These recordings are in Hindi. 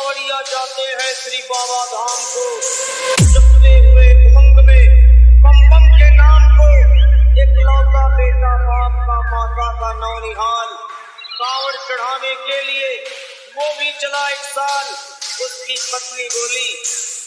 दौड़िया जाते हैं श्री बाबा धाम को, जपते हुए उमंग में बम बम के नाम को। एकलौता बेटा बाप का, माता का नौनिहाल, कांवड़ चढ़ाने के लिए वो भी चला 1 साल। उसकी पत्नी बोली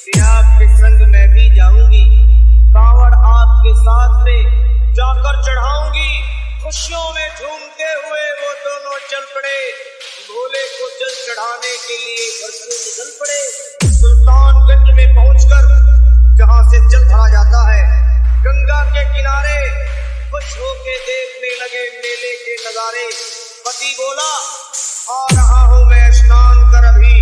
कि आपके संग मैं भी जाऊंगी, कांवड़ आपके साथ में जाकर चढ़ाऊंगी। खुशियों में झूमते हुए वो दोनों चल पड़े, भोले को जल चढ़ाने के लिए घर से निकल पड़े। सुल्तानगंज में पहुंचकर जहां से जल भरा जाता है, गंगा के किनारे खुश होके देखने लगे मेले के नजारे। पति बोला आ रहा हूं मैं स्नान कर अभी,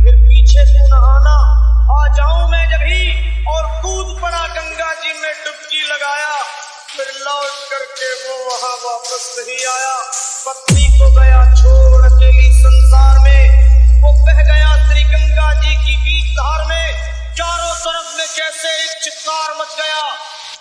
फिर पीछे तू नहाना, आ जाऊं मैं जभी। और कूद पड़ा गंगा जी में डुबकी लगाया, फिर लौट करके वो वहां वापस नहीं आया। पत्नी को गया छोड़ अकेली संसार में, वो बह गया श्री गंगा जी की बीच धार में। चारों तरफ में जैसे एक चित्कार मच गया,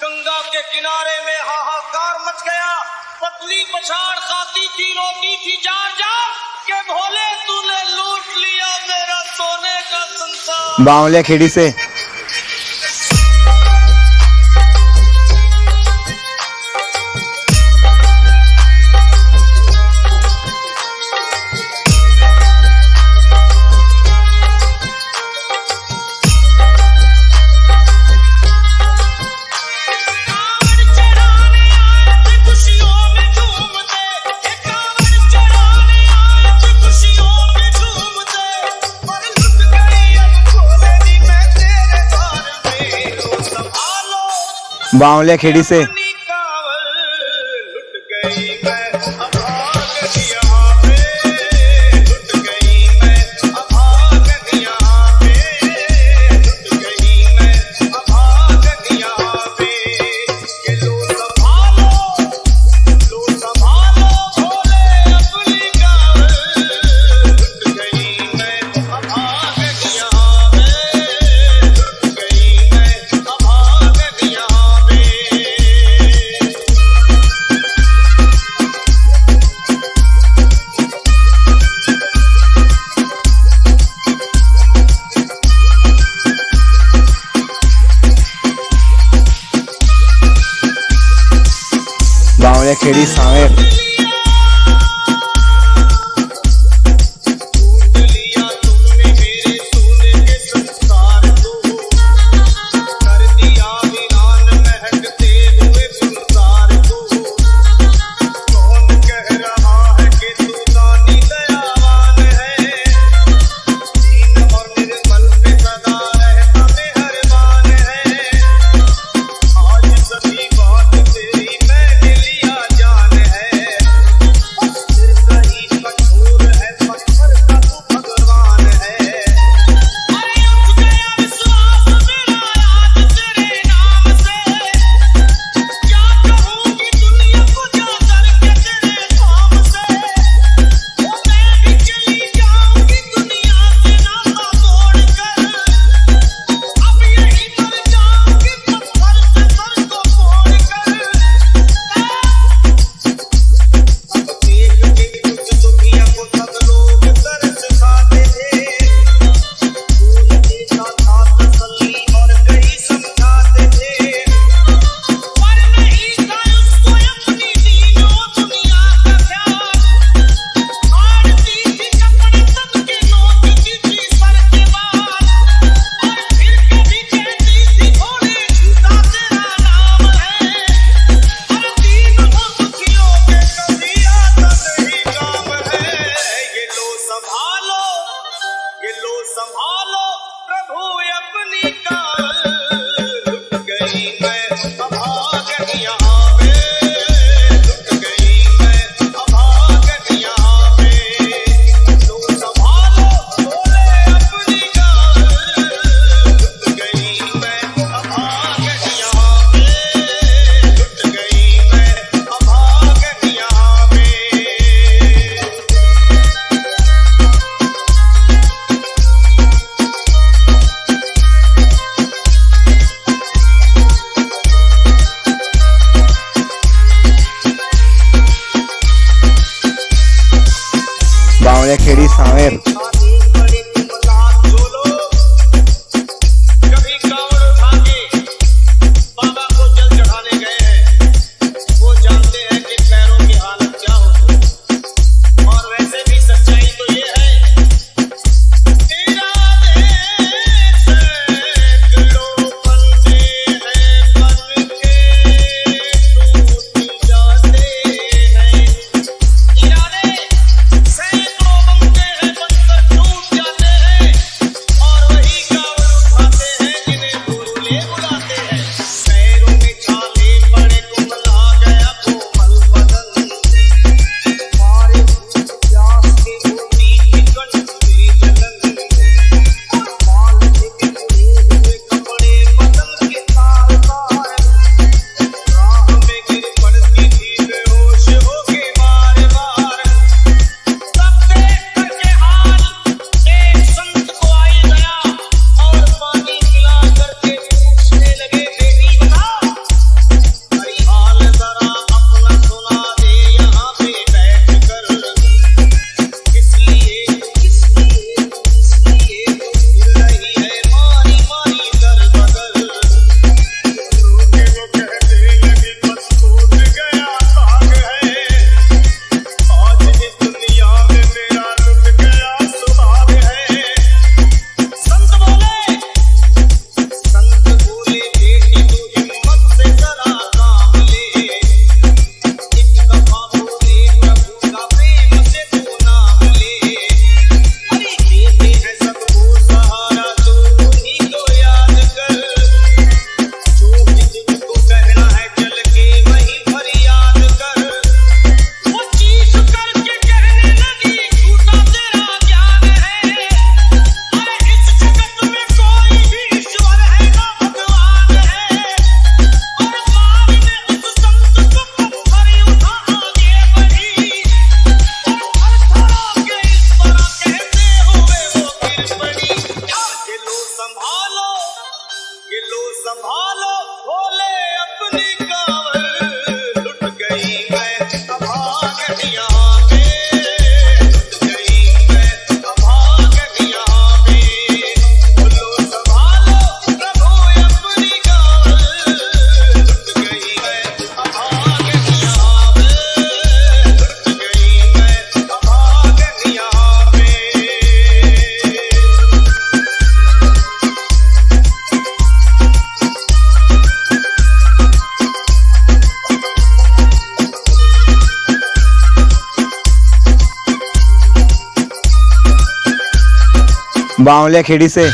गंगा के किनारे में हाहाकार मच गया। पत्नी पछाड़ खाती थी, रोती थी जार जार के भोले तूने लूट लिया मेरा सोने का संसार। बावलिया खेड़ी से बावलिया खेड़ी से खेड़ी सावेर बावले खेड़ी से